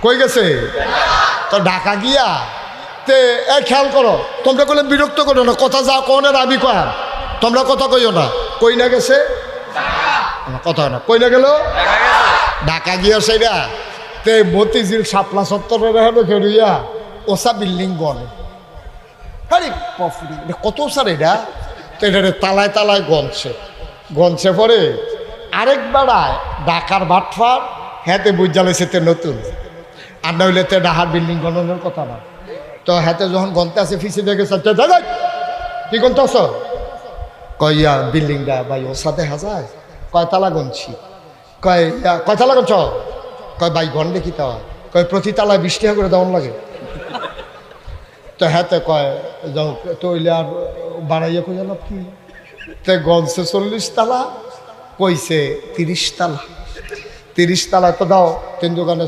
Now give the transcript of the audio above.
কই গেছে? তো ঢাকা গিয়া তে খেয়াল করো, তোমরা করলে বিরক্ত করো না, কথা যা কো না রাবি কর, তোমরা কথা কইও না। কই না গেছে? কথা না, কই না গেল? ঢাকা গিয়া সেইটা তে মতিঝিল শাপলা চত্বরের ঘেরিয়া ওসা বিল্ডিং গনে। আরে কত স্যার এটা, তো এটা তালায় তালায় গনছে পরে আরেক বেড়ায় ঢাকার বাটফার হ্যাঁতে বুঝালেছে তে নতুন, আর না হইলে তে ঢাকার বিল্ডিং গণনের কথা না। তো হাতে যখন গন্তে আছে ফিসে দেখে কি গন্তে আস? কইয়া বিল্ডিংটা ভাই ওর সাথে হাজার কয়তালা গনছি। কয়তালা গনছ? কয় ভাই গন্ডে কি তা? কয় প্রতি তালায় 20 টাকা করে দেওয়ান লাগে। তো হাতে কয় যাও তৈলে আর বাড়াইয়া কই জানো কি? তে গনছে 40 তালা, কইছে 30 তালা। 30 তালা তো দাও, 3 দোকানে